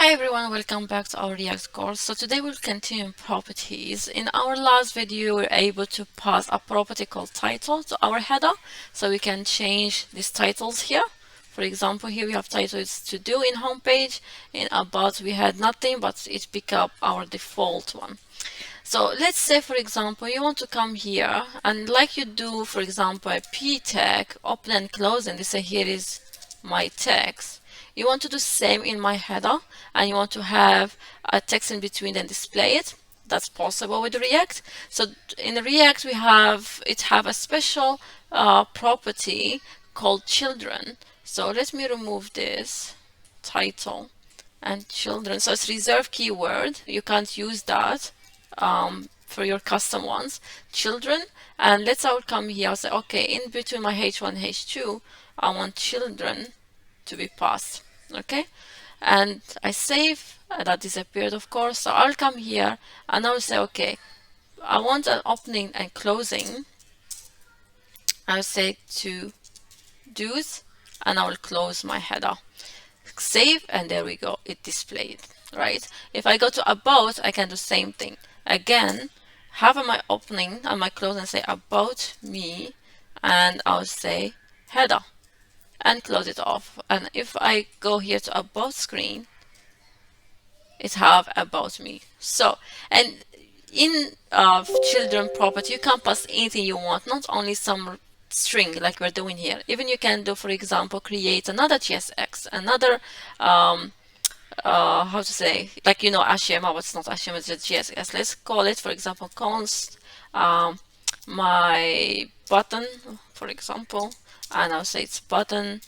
Hi everyone, welcome back to our React course. So today we'll continue properties. In our last video, we were able to pass a property called title to our header. So we can change these titles here. For example, here we have titles to do in homepage. In about we had nothing, but it picked up our default one. So let's say, for example, you want to come here and like you do, for example, a p tag, open and close, and they say here is my text. You want to do the same in my header, and you want to have a text in between and display it. That's possible with React. So in React, we have a special property called children. So let me remove this title and children. So it's reserved keyword. You can't use that for your custom ones. Children, and let's I will come here. I'll say, okay, in between my H1 and H2, I want children to be passed. Okay, and I save, that disappeared of course. So I'll come here and I'll say, okay, I want an opening and closing. I'll say to do's, and I will close my header. Save, and there we go, it displayed, right? If I go to about, I can do the same thing. Again, have my opening and my close and say about me, and I'll say header and close it off. And if I go here to about screen, it have about me. So, and in children property, you can pass anything you want, not only some string like we're doing here. Even you can do, for example, create another JSX, another how to say, like, you know, HTML, but it's not HTML, it's just JSX. Let's call it, for example, const my button, for example, and I'll say it's button,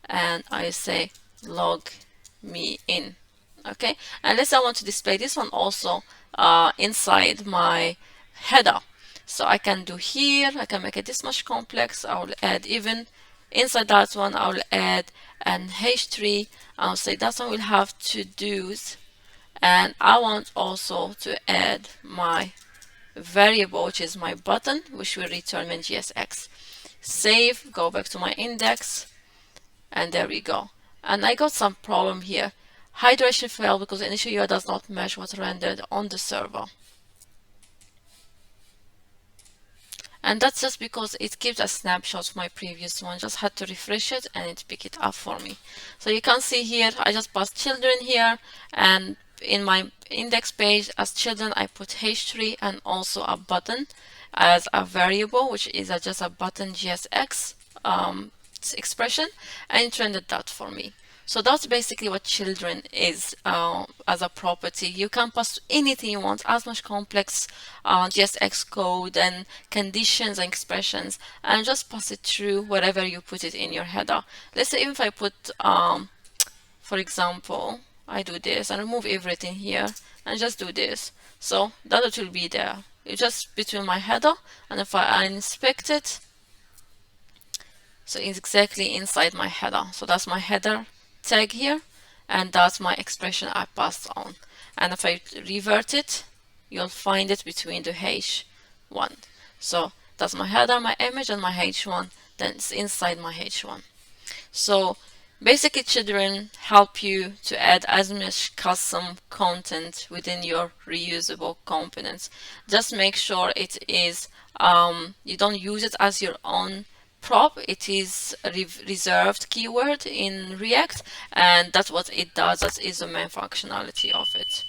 and I say log me in. Okay, and let's say I want to display this one also inside my header. So I can do here, I can make it this much complex. I will add even inside that one, I will add an H3. I'll say that one will have to do's, and I want also to add my variable, which is my button, which will return when JSX. Save, go back to my index, and there we go. And I got some problem here. Hydration failed because the initial UI does not match what's rendered on the server. And that's just because it gives a snapshot of my previous one. Just had to refresh it and it picked it up for me. So you can see here, I just passed children here, and in my index page as children, I put H3 and also a button as a variable, which is just a button JSX expression, and it rendered that for me. So that's basically what children is as a property. You can pass anything you want, as much complex JSX code and conditions and expressions, and just pass it through wherever you put it in your header. Let's say even if I put, for example, I do this and remove everything here and just do this. So that will be there. It's just between my header, and if I inspect it, so it's exactly inside my header. So that's my header tag here, and that's my expression I passed on. And if I revert it, you'll find it between the H1. So that's my header, my image, and my H1, then it's inside my H1. So basically, children help you to add as much custom content within your reusable components. Just make sure it is you don't use it as your own prop. It is a reserved keyword in React, and that's what it does. That is the main functionality of it.